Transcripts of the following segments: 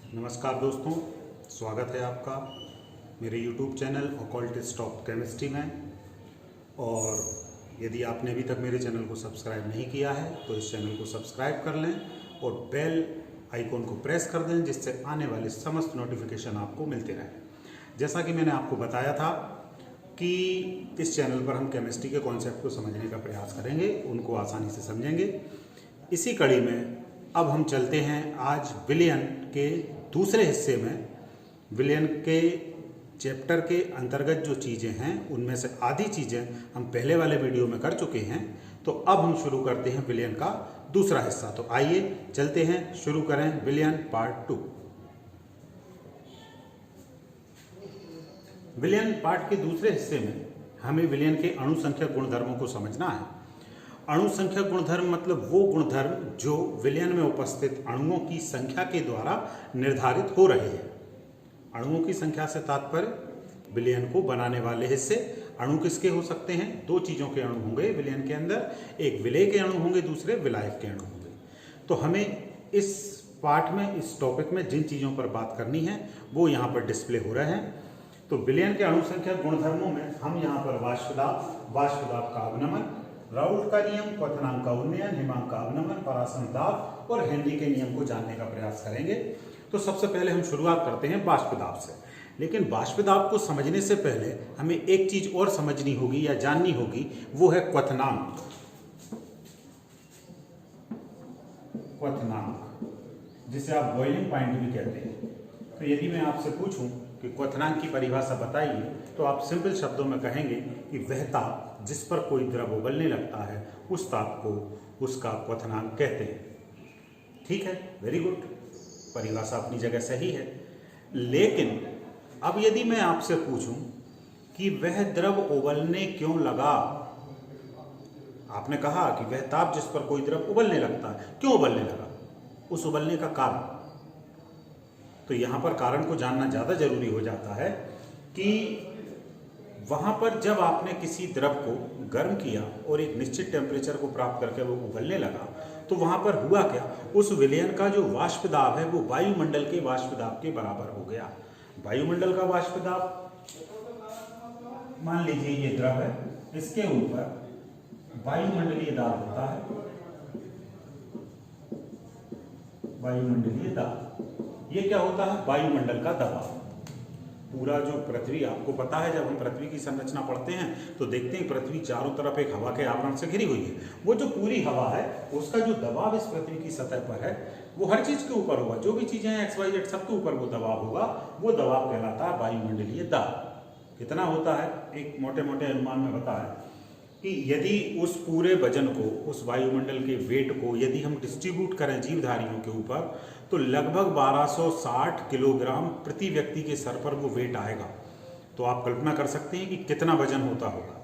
नमस्कार दोस्तों, स्वागत है आपका मेरे YouTube channel occultist of chemistry में। और यदि आपने अभी तक मेरे चैनल को सब्सक्राइब नहीं किया है तो इस चैनल को सब्सक्राइब कर लें और बेल आइकॉन को प्रेस कर दें, जिससे आने वाले समस्त नोटिफिकेशन आपको मिलते रहें। जैसा कि मैंने आपको बताया था कि इस चैनल पर हम केमिस्ट्री के कॉन्सेप्ट को समझने का प्रयास करेंगे, उनको आसानी से समझेंगे। इसी कड़ी में अब हम चलते हैं आज विलयन के दूसरे हिस्से में। विलयन के चैप्टर के अंतर्गत जो चीज़ें हैं उनमें से आधी चीज़ें हम पहले वाले वीडियो में कर चुके हैं, तो अब हम शुरू करते हैं विलयन का दूसरा हिस्सा। तो आइए चलते हैं, शुरू करें विलयन पार्ट 2। विलयन पार्ट के दूसरे हिस्से में हमें विलयन के अणुसंख्यक गुणधर्मों को समझना है। अणुसंख्यक गुणधर्म मतलब वो गुणधर्म जो विलयन में उपस्थित अणुओं की संख्या के द्वारा निर्धारित हो रहे हैं। अणुओं की संख्या से तात्पर्य विलयन को बनाने वाले हिस्से। अणु किसके हो सकते हैं? दो चीज़ों के अणु होंगे विलयन के अंदर, एक विलेय के अणु होंगे, दूसरे विलायक के अणु होंगे। तो हमें इस पार्ट में, इस टॉपिक में जिन चीज़ों पर बात करनी है वो यहाँ पर डिस्प्ले हो रहे हैं। तो विलयन के अणुसंख्यक गुणधर्मों में हम यहाँ पर वाष्पदाब का अवनमन, राउल्ट का नियम, क्वथनांक का उन्नयन, हिमांक का अवनमन, परासन दाब और हेनरी के नियम को जानने का प्रयास करेंगे। तो सबसे पहले हम शुरुआत करते हैं वाष्पदाब से। लेकिन वाष्पदाब को समझने से पहले हमें एक चीज और समझनी होगी या जाननी होगी, वो है क्वथनांक। क्वथनांक जिसे आप बॉइलिंग पॉइंट भी कहते हैं। तो यदि मैं आपसे पूछूं कि क्वथनांक की परिभाषा बताइए, तो आप सिंपल शब्दों में कहेंगे कि वह ताप जिस पर कोई द्रव उबलने लगता है उस ताप को उसका क्वथनांक कहते हैं। ठीक है, वेरी गुड, परिभाषा अपनी जगह सही है। लेकिन अब यदि मैं आपसे पूछूं कि वह द्रव उबलने क्यों लगा, आपने कहा कि वह ताप जिस पर कोई द्रव उबलने लगता है, क्यों उबलने लगा, उस उबलने का कारण। तो यहां पर कारण को जानना ज्यादा जरूरी हो जाता है कि वहां पर जब आपने किसी द्रव को गर्म किया और एक निश्चित टेम्परेचर को प्राप्त करके वो उबलने लगा, तो वहां पर हुआ क्या, उस विलयन का जो वाष्पदाब है वो वायुमंडल के वाष्पदाब के बराबर हो गया। वायुमंडल का वाष्पदाब, मान लीजिए ये द्रव है, इसके ऊपर वायुमंडलीय दाब होता है। वायुमंडलीय दाब, ये क्या होता है? वायुमंडल का दबाव। पूरा जो पृथ्वी, आपको पता है जब हम पृथ्वी की संरचना पढ़ते हैं तो देखते हैं पृथ्वी चारों तरफ एक हवा के आवरण से घिरी हुई है। वो जो पूरी हवा है उसका जो दबाव इस पृथ्वी की सतह पर है वो हर चीज के ऊपर होगा, जो भी चीजें हैं XYZ सबके ऊपर वो दबाव होगा। वो दबाव कहलाता है वायुमंडलीय दाब। कितना होता है? एक मोटे मोटे अनुमान में बताया कि यदि उस पूरे वजन को, उस वायुमंडल के वेट को यदि हम डिस्ट्रीब्यूट करें जीवधारियों के ऊपर, तो लगभग 1260 किलोग्राम प्रति व्यक्ति के सर पर वो वेट आएगा। तो आप कल्पना कर सकते हैं कि कितना वजन होता होगा।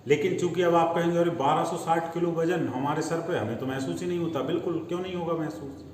लेकिन चूंकि अब आप कहेंगे अरे 1260 किलो वजन हमारे सर पे, हमें तो महसूस ही नहीं होता। बिल्कुल, क्यों नहीं होगा महसूस?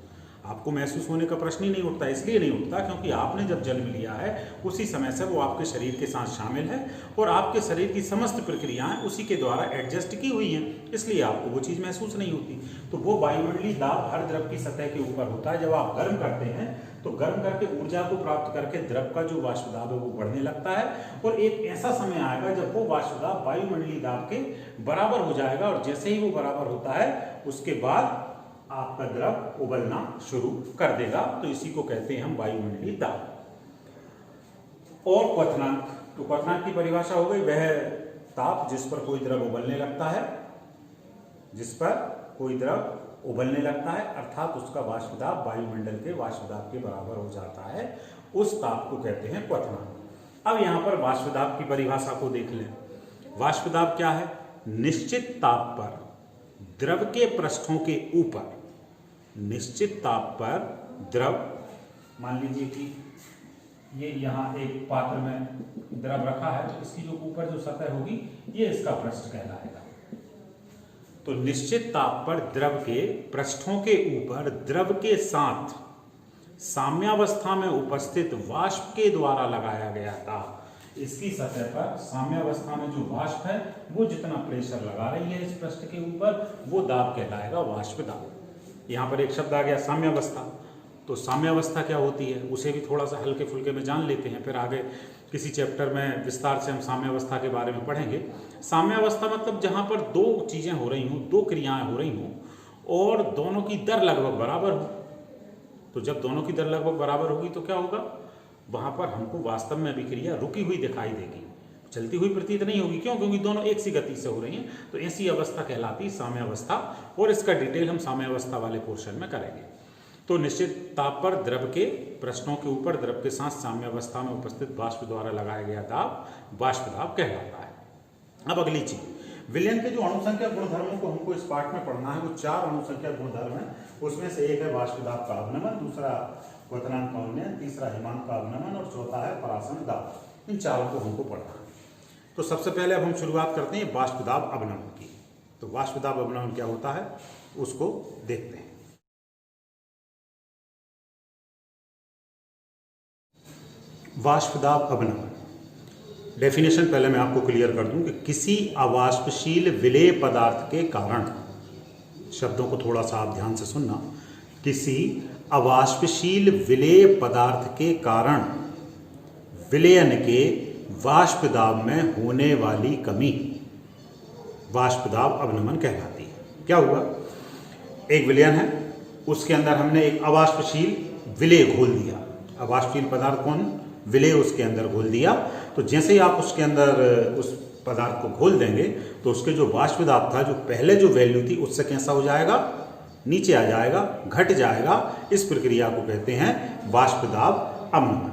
आपको महसूस होने का प्रश्न ही नहीं उठता। इसलिए नहीं उठता क्योंकि आपने जब जन्म लिया है उसी समय से वो आपके शरीर के साथ शामिल है और आपके शरीर की समस्त प्रक्रियाएं उसी के द्वारा एडजस्ट की हुई हैं, इसलिए आपको वो चीज़ महसूस नहीं होती। तो वो वायुमंडलीय दाब हर द्रव की सतह के ऊपर होता है। जब आप गर्म करते हैं तो गर्म करके ऊर्जा को प्राप्त करके द्रव का जो वाष्पदाब है वो बढ़ने लगता है और एक ऐसा समय आएगा जब वो वाष्पदाब वायुमंडलीय दाब के बराबर हो जाएगा। और जैसे ही वो बराबर होता है उसके बाद आपका द्रव उबलना शुरू कर देगा। तो इसी को कहते हैं हम वायुमंडलीय दाब। और क्वथनांक, तो क्वथनांक की परिभाषा हो गई वह ताप जिस पर कोई द्रव उबलने लगता है, जिस पर कोई द्रव उबलने लगता है अर्थात उसका वाष्पदाब वायुमंडल के वाष्पदाब के बराबर हो जाता है, उस ताप को कहते हैं क्वथनांक। अब यहां पर वाष्पदाब की परिभाषा को देख लें। वाष्पदाब क्या है? निश्चित ताप पर द्रव के पृष्ठों के ऊपर, निश्चित ताप पर द्रव, मान लीजिए कि ये यहाँ एक पात्र में द्रव रखा है, तो इसकी जो ऊपर जो सतह होगी ये इसका पृष्ठ कहलाएगा। तो निश्चित ताप पर द्रव के पृष्ठों के ऊपर द्रव के साथ साम्यावस्था में उपस्थित वाष्प के द्वारा लगाया गया था। इसकी सतह पर साम्यावस्था में जो वाष्प है वो जितना प्रेशर लगा रही है इस पृष्ठ के ऊपर, वो दाब कहलाएगा वाष्प दाब। यहाँ पर एक शब्द आ गया साम्यावस्था। तो साम्यावस्था क्या होती है उसे भी थोड़ा सा हल्के फुल्के में जान लेते हैं, फिर आगे किसी चैप्टर में विस्तार से हम साम्यावस्था के बारे में पढ़ेंगे। साम्यावस्था मतलब जहाँ पर दो चीज़ें हो रही हों, दो क्रियाएं हो रही हों और दोनों की दर लगभग बराबर हो। तो जब दोनों की दर लगभग बराबर होगी तो क्या होगा, वहाँ पर हमको वास्तव में अभिक्रिया रुकी हुई दिखाई देगी, चलती हुई प्रतीत नहीं होगी। क्यों? क्योंकि दोनों एक सी गति से हो रही हैं। तो ऐसी अवस्था कहलाती साम्यावस्था, और इसका डिटेल हम साम्यावस्था वाले पोर्शन में करेंगे। तो निश्चित ताप पर द्रव के प्रश्नों के ऊपर द्रव के साथ साम्यावस्था में उपस्थित वाष्प द्वारा लगाया गया दाब वाष्प दाब कहलाता है। अब अगली चीज, विलयन के जो अणुसंख्या गुणधर्मों को हमको इस पाठ में पढ़ना है, वो 4 अणुसंख्या गुणधर्म है। उसमें से एक है वाष्प दाब का अवनमन, दूसरा क्वथनांक का उन्नयन, तीसरा हिमांक का अवनमन और चौथा है परासन दाब। इन चारों को हमको पढ़ना है। तो सबसे पहले अब हम शुरुआत करते हैं वाष्प दाब अवनमन की। तो वाष्प दाब अवनमन क्या होता है उसको देखते हैं। वाष्प दाब अवनमन डेफिनेशन पहले मैं आपको क्लियर कर दूं कि किसी अवाष्पशील विलेय पदार्थ के कारण, शब्दों को थोड़ा सा आप ध्यान से सुनना, किसी अवाष्पशील विलेय पदार्थ के कारण विलयन के वाष्प दाब में होने वाली कमी वाष्प दाब अवनमन कहलाती है। क्या हुआ, एक विलयन है, उसके अंदर हमने एक अवाष्पशील विलेय घोल दिया। अवाष्पशील पदार्थ कौन? विलेय उसके अंदर घोल दिया। तो जैसे ही आप उसके अंदर उस पदार्थ को घोल देंगे तो उसके जो वाष्प दाब था, जो पहले जो वैल्यू थी उससे कैसा हो जाएगा, नीचे आ जाएगा, घट जाएगा। इस प्रक्रिया को कहते हैं वाष्प दाब अवनमन।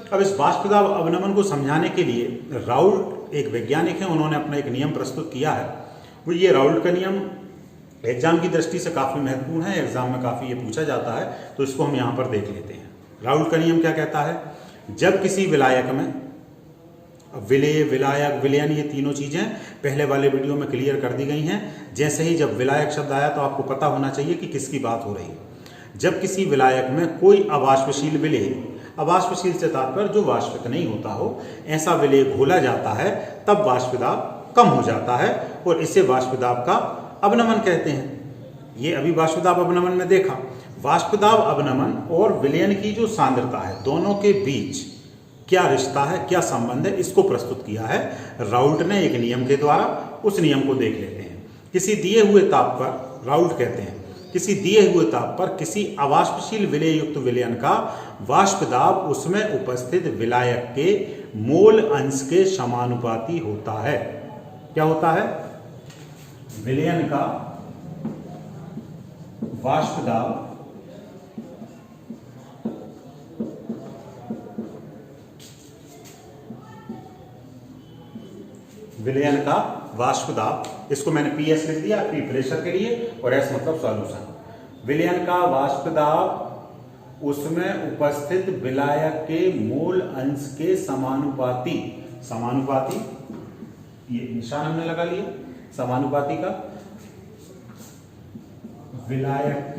अब इस वाष्प दाब अवनमन को समझाने के लिए राउल्ट एक वैज्ञानिक हैं, उन्होंने अपना एक नियम प्रस्तुत किया है। वो ये राउल्ट का नियम एग्जाम की दृष्टि से काफ़ी महत्वपूर्ण है, एग्जाम में काफ़ी ये पूछा जाता है, तो इसको हम यहाँ पर देख लेते हैं। राउल्ट का नियम क्या कहता है, जब किसी विलायक में, विलेय, विलायक, विलयन, ये तीनों चीजें पहले वाले वीडियो में क्लियर कर दी गई हैं। जैसे ही जब विलायक शब्द आया तो आपको पता होना चाहिए कि किसकी बात हो रही है। जब किसी विलायक में कोई अवाष्पशील विलेय, अवाष्पशील से तात्पर्य जो वाष्पिक नहीं होता हो, ऐसा विलेय घोला जाता है, तब वाष्प दाब कम हो जाता है और इसे वाष्प दाब का अवनमन कहते हैं। ये अभी वाष्प दाब अवनमन में देखा। वाष्प दाब अवनमन और विलयन की जो सांद्रता है, दोनों के बीच क्या रिश्ता है, क्या संबंध है, इसको प्रस्तुत किया है राउल्ट ने एक नियम के द्वारा। उस नियम को देख लेते हैं। किसी दिए हुए ताप पर, राउल्ट कहते हैं, किसी दिए हुए ताप पर किसी अवाष्पशील विलेय युक्त विलयन का वाष्प दाब उसमें उपस्थित विलायक के मोल अंश के समानुपाती होता है। क्या होता है? विलयन का वाष्प दाब विलयन का वाष्प दाब, इसको मैंने पीएस लिख दिया, पी प्रेशर के लिए और एस मतलब सॉल्यूशन। विलयन का वाष्प दाब उसमें उपस्थित विलायक के मोल अंश के समानुपाती, समानुपाती ये निशान हमने लगा लिया, समानुपाती का विलायक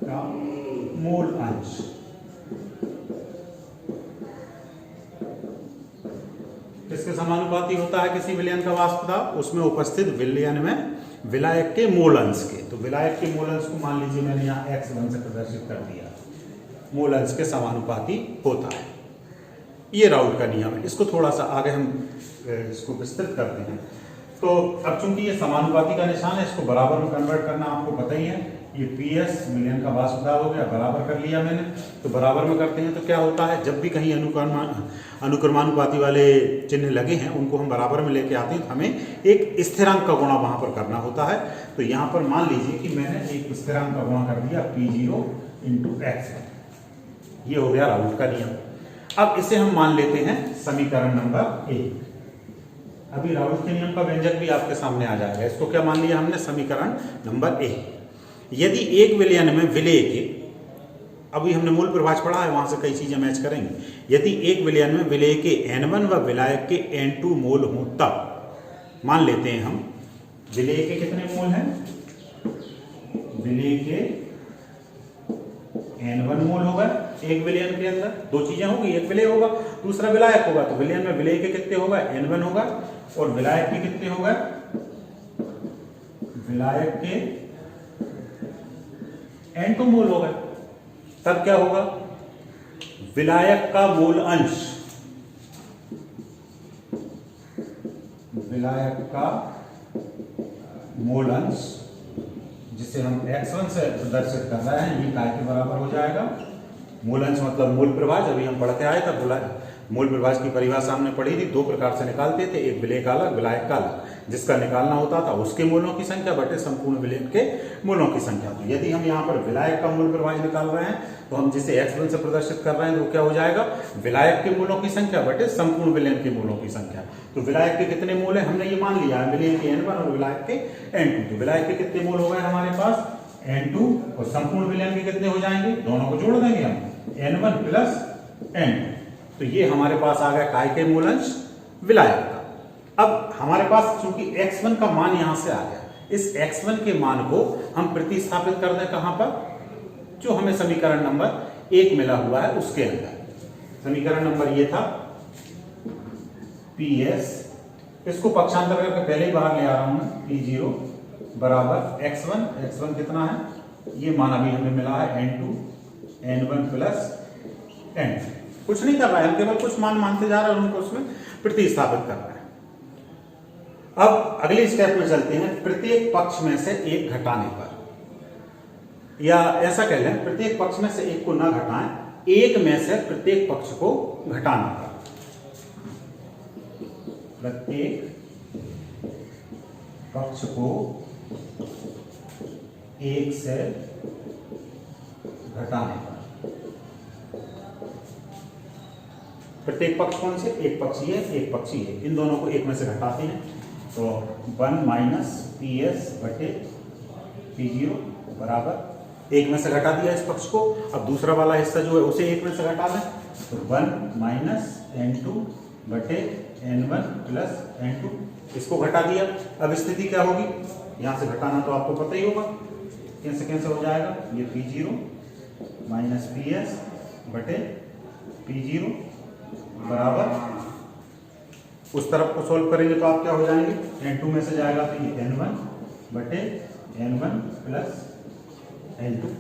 का मोल अंश किसके समानुपाती होता है? किसी विलयन का वाष्प दाब उसमें उपस्थित विलयन में विलायक के मोल अंश के। तो विलायक के मोल अंश को मान लीजिए मैंने यहाँ x1 से प्रदर्शित कर दिया, मोल अंश के समानुपाती होता है। ये राउल्ट का नियम है। इसको थोड़ा सा आगे हम इसको विस्तृत करते हैं। तो अब चूंकि ये समानुपाती का निशान है, इसको बराबर में कन्वर्ट करना आपको पता ही है। ये PS विलयन का वाष्प दाब हो गया, बराबर कर लिया मैंने। तो बराबर में करते हैं तो क्या होता है, जब भी कहीं अनुक्रमानुपाती वाले चिन्ह लगे हैं उनको हम बराबर में लेके आते हैं तो हमें एक स्थिरांक का गुणा वहां पर करना होता है। तो यहाँ पर मान लीजिए कि मैंने एक स्थिरांक का गुणा कर दिया P0 × x। ये हो गया राउल्ट का नियम। अब इसे हम मान लेते हैं समीकरण नंबर 1। अभी राउल्ट के नियम का व्यंजक भी आपके सामने आ जाएगा। इसको क्या मान लिया हमने? समीकरण नंबर 1। यदि एक विलयन में विलेय के, अभी हमने मूल प्रभाष पढ़ा है, वहां से कई चीजें मैच करेंगे। यदि एक विलयन में विलेय के N1 व विलायक के N2 मोल हों, तब मान लेते हैं हम विलेय के कितने मोल हैं? विलेय के N1 मोल होगा एक विलयन के अंदर। दो चीजें होगी, एक विलेय होगा, दूसरा विलायक होगा। तो विलयन में विलेय के कितने होगा? N1 होगा और विलायक के कितने होगा? विलायक के N2 मोल हो गए। तब क्या होगा, विलायक का मोल अंश, विलायक का मोल अंश जिसे हम x1 से प्रदर्शित कर रहे हैं, ये काय के बराबर हो जाएगा। मोल अंश मतलब मोल प्रभाज, अभी हम पढ़ के आए तब मोल प्रभाज की परिभाषा हमने पढ़ी थी। दो प्रकार से निकालते थे, एक विलेय का अलग, विलायक का अलग। जिसका निकालना होता था उसके मूलों की संख्या बटे संपूर्ण विलेय के मूलों की संख्या। तो यदि हम यहाँ पर विलायक का मूल प्रभाज निकाल रहे हैं तो हम जिसे x1 से प्रदर्शित कर रहे हैं तो क्या हो जाएगा, विलायक के मूलों की संख्या बटे संपूर्ण विलेय के मूलों की संख्या। तो विलायक के कितने मूल है हमने ये मान लिया है, विलेय के N1 और विलायक के N2। तो विलायक के कितने मूल हो गए हमारे पास, N2, और संपूर्ण विलेय के कितने हो जाएंगे, दोनों को जोड़ देंगे हम, N1 प्लस N2। तो ये हमारे पास आ गया काय के मूल अंश विलायक का। अब हमारे पास चूंकि x1 का मान यहां से आ गया, इस x1 के मान को हम प्रतिस्थापित कर दें कहां पर, जो हमें समीकरण नंबर 1 मिला हुआ है उसके अंदर। समीकरण नंबर ये था PS, इसको पक्षांतर करके पहले ही बाहर ले आ रहा हूं मैं, P0 बराबर x1 कितना है, ये मान अभी हमें मिला है N2, N1 प्लस N2। कुछ नहीं कर रहा है, हम केवल कुछ मान मानते जा रहे हैं, उनको उसमें प्रतिस्थापित कर रहे हैं। अब अगले स्टेप में चलते हैं, प्रत्येक पक्ष में से एक घटाने पर, या ऐसा कह लें प्रत्येक पक्ष में से एक को ना घटाएं, एक में से प्रत्येक पक्ष को घटाने पर। प्रत्येक पक्ष को एक से घटाने पर। प्रत्येक पक्ष कौन से, एक पक्षी है एक पक्षी है, इन दोनों को एक में से घटाते हैं तो 1 माइनस PS बटे P0 बराबर, एक में से घटा दिया इस पक्ष को। अब दूसरा वाला हिस्सा जो है उसे एक में से घटा दें तो 1 माइनस N2 बटे N1 प्लस N2, इसको घटा दिया। अब स्थिति क्या होगी, यहां से घटाना तो आपको पता ही होगा, कैसे कैसे हो जाएगा, ये P0 माइनस PS बटे P0 बराबर, उस तरफ को सोल्व करेंगे तो आप क्या हो जाएंगे, N2 में से जाएगा तो ये N1 बटे N1 प्लस N2।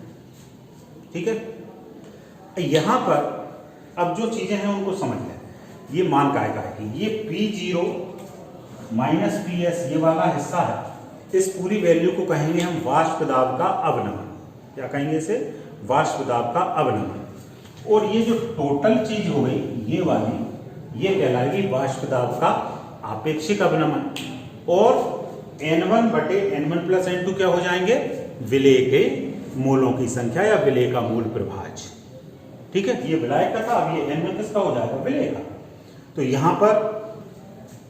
ठीक है, यहां पर अब जो चीजें हैं उनको समझ लें। ये मान काय का है, ये P0 माइनस PS ये वाला हिस्सा है, इस पूरी वैल्यू को कहेंगे हम वाष्प दाब का अवनमन। क्या कहेंगे इसे, वाष्प दाब का अवनमन। और ये जो टोटल चीज हो गई ये वाली, ये कहलाएगी वाष्प दाब का आपेक्षिक अवनमन। और N1 बटे N1 प्लस N2 क्या हो जाएंगे, विलेय के मूलों की संख्या या विलेय का मूल प्रभाज। ठीक है, ये विलायक का था, अब ये N1 किसका हो जाएगा, विलेय का। तो यहां पर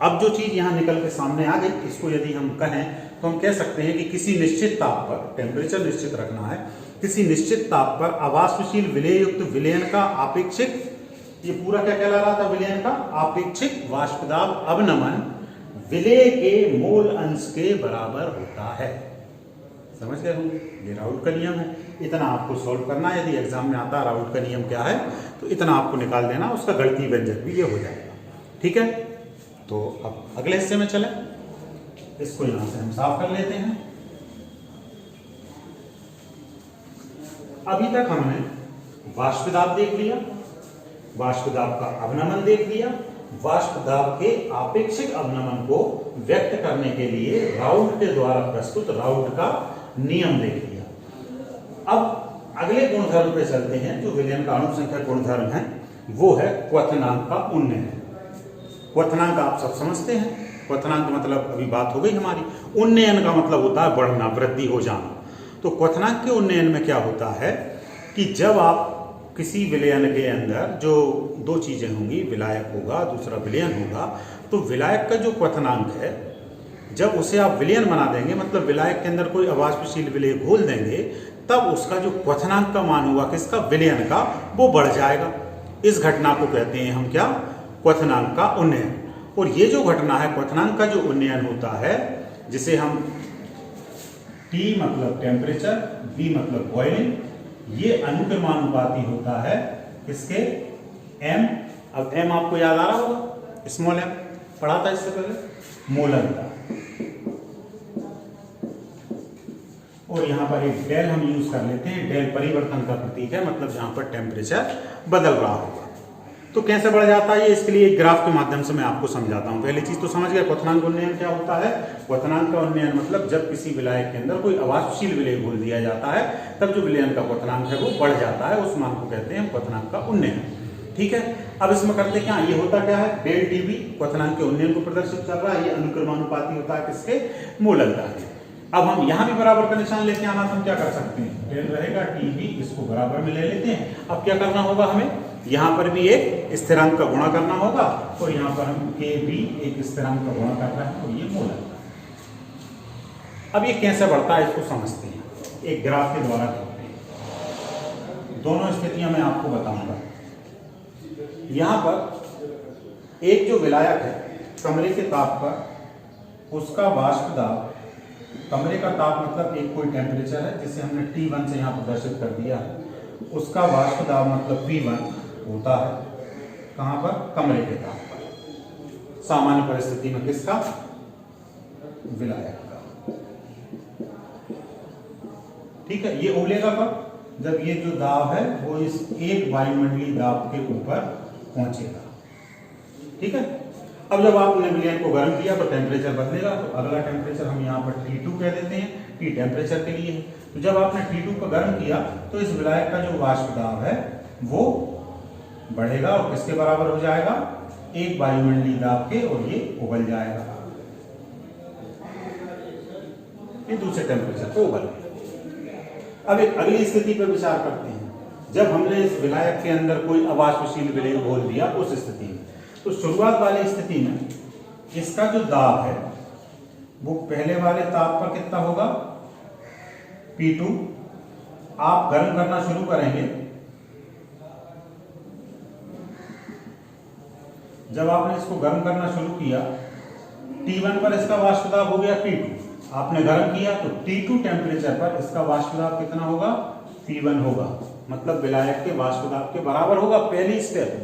अब जो चीज यहां निकल के सामने आ गई, इसको यदि हम कहें तो हम कह सकते हैं कि किसी निश्चित ताप पर, टेम्परेचर निश्चित रखना है, किसी निश्चित ताप पर अवाष्पशील विलेय युक्त विलयन का आपेक्षिक, ये पूरा क्या कहला रहा था, विलयन का आपेक्षिक वाष्प दाब अवनमन विलेय के मूल अंश के बराबर होता है। समझ गए होंगे, ये राउल्ट का नियम है। इतना आपको सॉल्व करना है, यदि एग्जाम में आता है राउल्ट का नियम क्या है तो इतना आपको निकाल देना, उसका गणितीय व्यंजक भी ये हो जाएगा। ठीक है, तो अब अगले हिस्से में चलें, इसको यहां से हम साफ कर लेते हैं। अभी तक हमने वाष्प दाब देख लिया, वाष्प दाब का अवनमन देख लिया, वाष्प दाब के आपेक्षिक अवनमन को व्यक्त करने के लिए राउल्ट के द्वारा प्रस्तुत राउल्ट का नियम देख लिया। अब अगले गुणधर्म पे चलते हैं, जो विलयन का अणु संख्या गुणधर्म है, वो है क्वथनांक का उन्नयन। क्वथनांक आप सब समझते हैं, क्वथनांक मतलब अभी बात हो गई हमारी, उन्नयन का मतलब होता है बढ़ना, वृद्धि हो जाना। तो क्वथनांक के उन्नयन में क्या होता है कि जब आप किसी विलयन के अंदर जो दो चीजें होंगी, विलायक होगा दूसरा विलयन होगा, तो विलायक का जो क्वथनांक है जब उसे आप विलयन बना देंगे, मतलब विलायक के अंदर कोई अवाष्पशील विलेय घोल देंगे, तब उसका जो क्वथनांक का मान होगा किसका, विलयन का, वो बढ़ जाएगा। इस घटना को कहते हैं हम क्या, क्वथनांक का उन्नयन। और ये जो घटना है क्वथनांक का जो उन्नयन होता है, जिसे हम T मतलब टेम्परेचर, B मतलब बॉइलिंग, ये अनुक्रमानुपाती होता है किसके, M। अब M आपको याद आ रहा होगा, स्मॉल m पढ़ा था इससे पहले, मोलन का। और यहाँ पर एक डेल हम यूज कर लेते हैं। डेल परिवर्तन का प्रतीक है, मतलब जहाँ पर टेम्परेचर बदल रहा होगा। तो कैसे बढ़ जाता है, इसके लिए एक ग्राफ के माध्यम से मैं आपको समझाता हूँ। पहली चीज तो समझ गए क्वथनांक उन्नयन क्या होता है। क्वथनांक का उन्नयन मतलब जब किसी विलायक के अंदर कोई अवाष्पशील विलेय घोल दिया जाता है, तब जो विलयन का क्वथनांक है वो बढ़ जाता है, उस मान को कहते हैं क्वथनांक का उन्नयन। ठीक है, अब इसमें करते क्या, ये होता क्या है, डेल टीबी क्वथनांक के उन्नयन को प्रदर्शित कर रहा है। ये अनुक्रमानुपाती होता है किसके, मोलकता के। अब हम यहाँ भी बराबर का निशान लेके आना, तो हम क्या कर सकते हैं, डेल रहेगा टीबी, इसको बराबर में ले लेते हैं। अब क्या करना होगा हमें, यहाँ पर भी एक स्थिरांक का गुणा करना होगा और यहाँ पर हम के भी एक स्थिरांक का गुणा कर रहे हैं, और ये मोलकता। अब ये कैसे बढ़ता है इसको समझते हैं, एक ग्राफ के द्वारा करते हैं। दोनों स्थितियां मैं आपको बताऊंगा। यहाँ पर एक जो विलायक है कमरे के ताप पर, उसका वाष्प दाब, कमरे का ताप मतलब एक कोई टेम्परेचर है जिसे हमने T1 से यहाँ प्रदर्शित कर दिया है, उसका वाष्प दाब मतलब P1 होता है कहाँ पर, कमरे के ताप पर, सामान्य परिस्थिति में किसका, विलायक का। ठीक है, ये उबलेगा कब, जब ये जो दाब है वो इस एक वायुमंडलीय दाब के ऊपर पहुंचेगा। ठीक है, अब जब आपने विलयन को गर्म किया तो टेम्परेचर बदलेगा, तो अगला टेम्परेचर हम यहाँ पर T2 कह देते हैं, T टेम्परेचर के लिए है। तो जब आपने T2 को गर्म किया तो इस विलायक का जो वाष्प दाब है वो बढ़ेगा और किसके बराबर हो जाएगा, एक वायुमंडलीय दाब के, और ये उबल जाएगा, ये दूसरे टेम्परेचर पे उबल गया। अब एक अगली स्थिति पर विचार करते हैं, जब हमने इस विलायक के अंदर कोई अवाष्पशील विलेय घोल दिया उस स्थिति में। तो शुरुआत वाली स्थिति में इसका जो दाब है वो पहले वाले ताप पर कितना होगा, P2। आप गर्म करना शुरू करेंगे, जब आपने इसको गर्म करना शुरू किया, T1 पर इसका वाष्प दाब हो गया P2, आपने गर्म किया तो T2 टेम्परेचर पर इसका वाष्प दाब कितना होगा, P1 होगा, मतलब विलायक के वाष्प दाब के बराबर होगा। पहली स्टेप,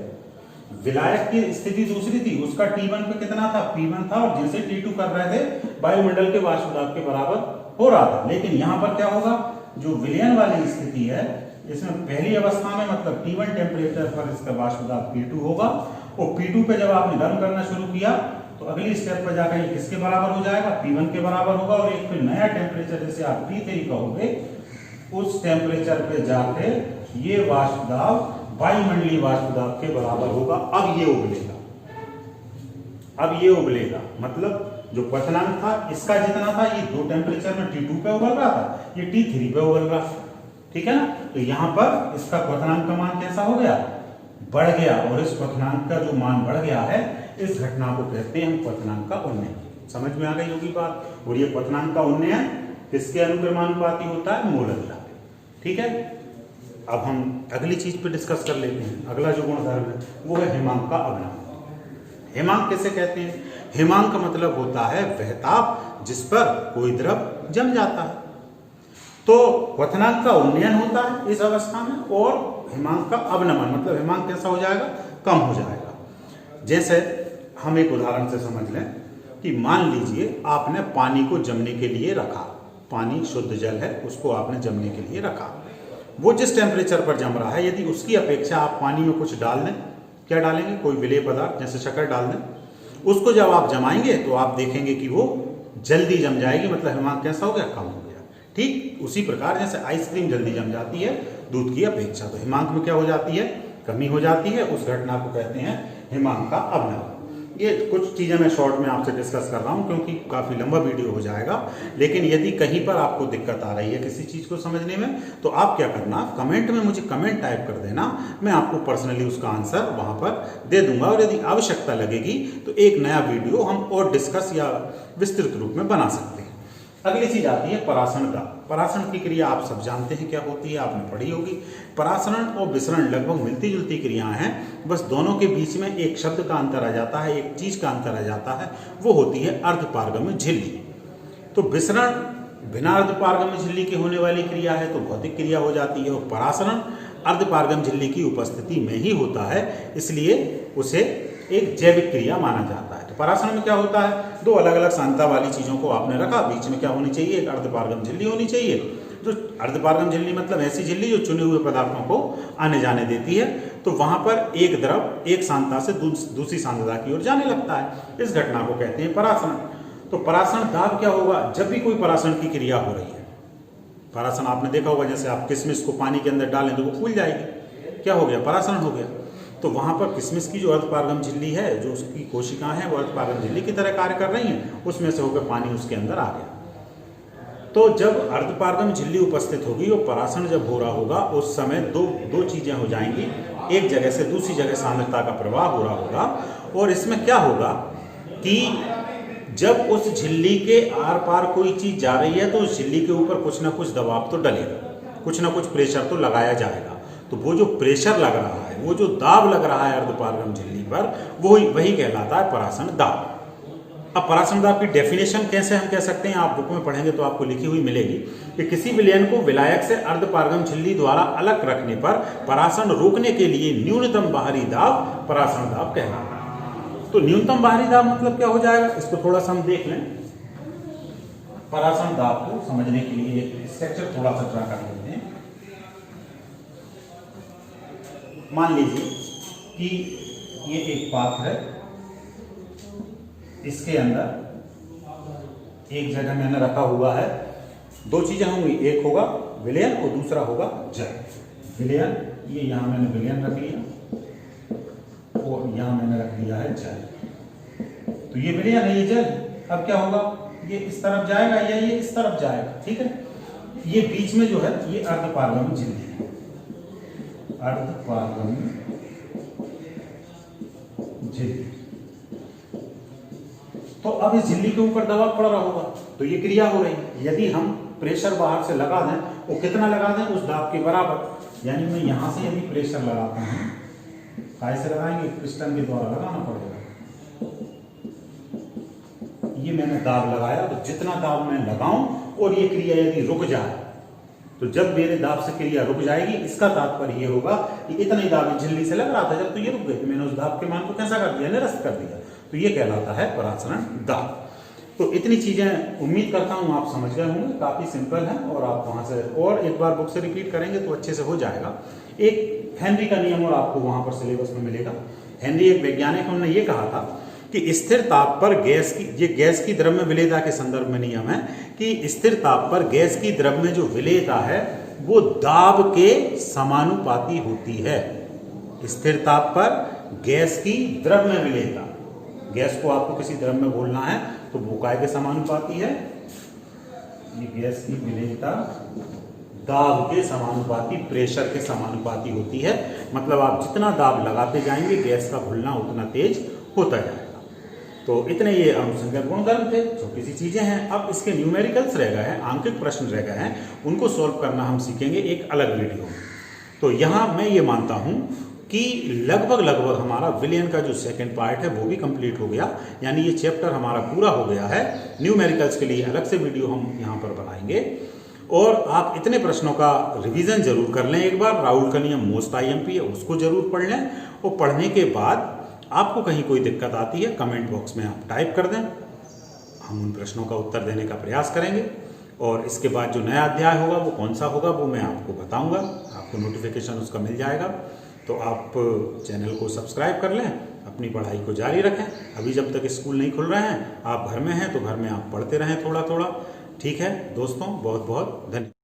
विलायक की स्थिति दूसरी थी, उसका T1 पे कितना था, P1 था, और जैसे T2 कर रहे थे वायुमंडल के वाष्प दाब के बराबर हो रहा था। लेकिन यहाँ पर क्या होगा, जो विलयन वाली स्थिति है इसमें पहली अवस्था में मतलब T1 टेम्परेचर पर इसका वाष्प दाब P2 होगा, और P2 पे जब आपने गर्म करना शुरू किया तो अगली स्टेप पर जाकर ये किसके बराबर हो जाएगा, P1 के बराबर होगा, और एक फिर नया टेम्परेचर जैसे आप T3 कहोगे, उस टेम्परेचर पे जाके ये वाष्प दाब वायुमंडलीय वाष्प दाब के बराबर होगा। अब ये उबलेगा, अब ये उबलेगा, मतलब जो क्वथनांक था इसका जितना था, ये दो टेम्परेचर में T2 पे उबल रहा था, ये T3 पे उबल रहा। ठीक है ना, तो यहाँ पर इसका क्वथनांक का मान कैसा हो गया, बढ़ गया, और इस क्वथनांक का जो मान बढ़ गया है, इस घटना को कहते हैं हम क्वथनांक का उन्नयन। समझ में आ गई होगी बात। और ये क्वथनांक का उन्नयन किसके अनुक्रमानुपाती होता है, मोलकता पे। ठीक है, अब हम अगली चीज पे डिस्कस कर लेते हैं। अगला जो गुणधर्म है वो है हिमांक का अवनमन। हिमांक किसे कहते हैं, हिमांक का मतलब होता है वह ताप जिस पर कोई द्रव जम जाता है। तो क्वथनांक का उन्नयन होता है इस अवस्था में, और हिमांक का अवनमन मतलब हिमांक कैसा हो जाएगा, कम हो जाएगा। जैसे हम एक उदाहरण से समझ लें कि मान लीजिए आपने पानी को जमने के लिए रखा, पानी शुद्ध जल है, उसको आपने जमने के लिए रखा, वो जिस टेम्परेचर पर जम रहा है, यदि उसकी अपेक्षा आप पानी में कुछ डाल दें, क्या डालेंगे, कोई विलेय पदार्थ जैसे शक्कर डाल दें, उसको जब आप जमाएंगे तो आप देखेंगे कि वो जल्दी जम जाएगी, मतलब हिमांक कैसा हो गया, कम हो गया। ठीक उसी प्रकार जैसे आइसक्रीम जल्दी जम जाती है दूध की अपेक्षा, तो हिमांक में क्या हो जाती है, कमी हो जाती है। उस घटना को कहते हैं हिमांक का अवनमन। ये कुछ चीज़ें मैं शॉर्ट में आपसे डिस्कस कर रहा हूँ क्योंकि काफ़ी लंबा वीडियो हो जाएगा, लेकिन यदि कहीं पर आपको दिक्कत आ रही है किसी चीज़ को समझने में, तो आप क्या करना, कमेंट में मुझे कमेंट टाइप कर देना, मैं आपको पर्सनली उसका आंसर वहाँ पर दे दूंगा, और यदि आवश्यकता लगेगी तो एक नया वीडियो हम और डिस्कस या विस्तृत रूप में बना सकते हैं। अगली चीज आती है परासरण का। परासरण की क्रिया आप सब जानते हैं क्या होती है, आपने पढ़ी होगी। परासरण और विसरण लगभग मिलती जुलती क्रियाएं हैं, बस दोनों के बीच में एक शब्द का अंतर आ जाता है, एक चीज का अंतर आ जाता है, वो होती है अर्धपारगम्य झिल्ली। तो विसरण बिना अर्धपारगम्य झिल्ली के होने वाली क्रिया है तो भौतिक क्रिया हो जाती है, और परासरण अर्धपारगम्य झिल्ली की उपस्थिति में ही होता है, इसलिए उसे एक जैविक क्रिया माना जाता है। तो परासरण में क्या होता है, दो अलग अलग सांता वाली चीज़ों को आपने रखा, बीच में क्या होनी चाहिए, एक अर्धपारगम झिल्ली होनी चाहिए। जो अर्धपारगम झिल्ली मतलब ऐसी झिल्ली जो चुने हुए पदार्थों को आने जाने देती है। तो वहां पर एक द्रव एक सांता से दूसरी सांद्रता की ओर जाने लगता है। इस घटना को कहते हैं परासरण। तो परासरण दाब क्या होगा, जब भी कोई परासरण की क्रिया हो रही है, परासरण आपने देखा होगा, जैसे आप किशमिश को पानी के अंदर डालें तो वो फूल जाएगी, क्या हो गया, परासरण हो गया। तो वहां पर किशमिश की जो अर्धपारगम झिल्ली है, जो उसकी कोशिकाएं हैं वो अर्धपारगम झिल्ली की तरह कार्य कर रही हैं, उसमें से होकर पानी उसके अंदर आ गया। तो जब अर्धपारगम झिल्ली उपस्थित होगी और परासरण जब हो रहा होगा, उस समय दो चीजें हो जाएंगी, एक जगह से दूसरी जगह सांद्रता का प्रवाह हो रहा होगा। और इसमें क्या होगा कि जब उस झिल्ली के आर पार कोई चीज जा रही है तो उस झिल्ली के ऊपर कुछ ना कुछ दबाव तो डलेगा, कुछ ना कुछ प्रेशर तो लगाया जाएगा। तो वो जो प्रेशर लग रहा है, वो जो दाब लग रहा है अर्धपारगम झिल्ली पर, वही कहलाता है परासरण दाब। अब परासरण दाब की डेफिनेशन कैसे हम कह सकते हैं, आप बुक में पढ़ेंगे तो आपको लिखी हुई मिलेगी कि किसी विलयन को विलायक से अर्धपारगम झिल्ली द्वारा अलग रखने पर परासरण रोकने के लिए न्यूनतम बाहरी दाब परासरण दाब कहलाता है। तो न्यूनतम बाहरी दाब मतलब क्या हो जाएगा, इसको थोड़ा सा हम देख लें। परासरण दाब को समझने के लिए एक स्ट्रक्चर थोड़ा सा ड्रा कर लेते हैं। मान लीजिए कि ये एक पात्र है, इसके अंदर एक जगह मैंने रखा हुआ है, दो चीजें होंगी, एक होगा विलयन और दूसरा होगा जल। विलयन, ये यहां मैंने विलयन रख लिया और यहां मैंने रख लिया है जल। तो ये विलयन है, ये जल। अब क्या होगा, ये इस तरफ जाएगा या ये इस तरफ जाएगा, ठीक है। ये बीच में जो है ये अर्धपारगम झिल्ली है, अर्धपारगम झिल्ली। तो अब इस झिल्ली के ऊपर दबाव पड़ रहा होगा, तो ये क्रिया हो रही है। यदि हम प्रेशर बाहर से लगा दें, वो कितना लगा दें, उस दाब के बराबर। यानी मैं यहां से यदि प्रेशर लगाता हूं, कैसे लगाएंगे, पिस्टन के द्वारा लगाना पड़ेगा। ये मैंने दाब लगाया, तो जितना दाब मैं लगाऊं और ये क्रिया यदि रुक जाए, तो जब मेरे दाब से क्रिया रुक जाएगी, इसका तात्पर्य ये होगा कि इतना ही दाब झिल्ली से लग रहा था, जब तो ये रुक गई, मैंने उस दाब के मान को कैसा कर दिया, निरस्त कर दिया। तो ये कहलाता है परासरण दाब। तो इतनी चीजें उम्मीद करता हूं आप समझ गए होंगे, काफी सिंपल है। और आप वहां से और एक बार बुक से रिपीट करेंगे तो अच्छे से हो जाएगा। एक हेनरी का नियम और आपको वहां पर सिलेबस में मिलेगा। हेनरी एक वैज्ञानिक, उन्होंने ये कहा था कि स्थिर ताप पर गैस की द्रव्य विलेयता के संदर्भ में नियम है कि स्थिर ताप पर गैस की द्रव्य में जो विलेयता है वो दाब के समानुपाती होती है। स्थिर ताप पर गैस की द्रव्य में विलेयता, गैस को आपको किसी द्रव्य में बोलना है तो वो काय के समानुपाती है, ये गैस की विलेयता दाब के समानुपाती, प्रेशर के समानुपाती होती है। मतलब आप जितना दाब लगाते जाएंगे गैस का घुलना उतना तेज होता जाएगा। तो इतने ये अनुसंज्ञक गुणधर्म थे, छोटी सी चीजें हैं। अब इसके न्यूमेरिकल्स रह गए हैं, आंकिक प्रश्न रह गए हैं, उनको सॉल्व करना हम सीखेंगे एक अलग वीडियो में। तो यहां मैं ये मानता हूं कि लगभग हमारा विलयन का जो सेकंड पार्ट है वो भी कंप्लीट हो गया, यानी ये चैप्टर हमारा पूरा हो गया है। न्यूमेरिकल्स के लिए अलग से वीडियो हम यहाँ पर बनाएंगे। और आप इतने प्रश्नों का रिवीजन जरूर कर लें एक बार। राउल का नियम मोस्ट आईएमपी है, उसको जरूर पढ़ लें। और पढ़ने के बाद आपको कहीं कोई दिक्कत आती है, कमेंट बॉक्स में आप टाइप कर दें, हम उन प्रश्नों का उत्तर देने का प्रयास करेंगे। और इसके बाद जो नया अध्याय होगा वो कौन सा होगा वो मैं आपको बताऊंगा, आपको नोटिफिकेशन उसका मिल जाएगा। तो आप चैनल को सब्सक्राइब कर लें, अपनी पढ़ाई को जारी रखें। अभी जब तक स्कूल नहीं खुल रहे हैं, आप घर में हैं तो घर में आप पढ़ते रहें थोड़ा थोड़ा, ठीक है दोस्तों। बहुत बहुत धन्यवाद।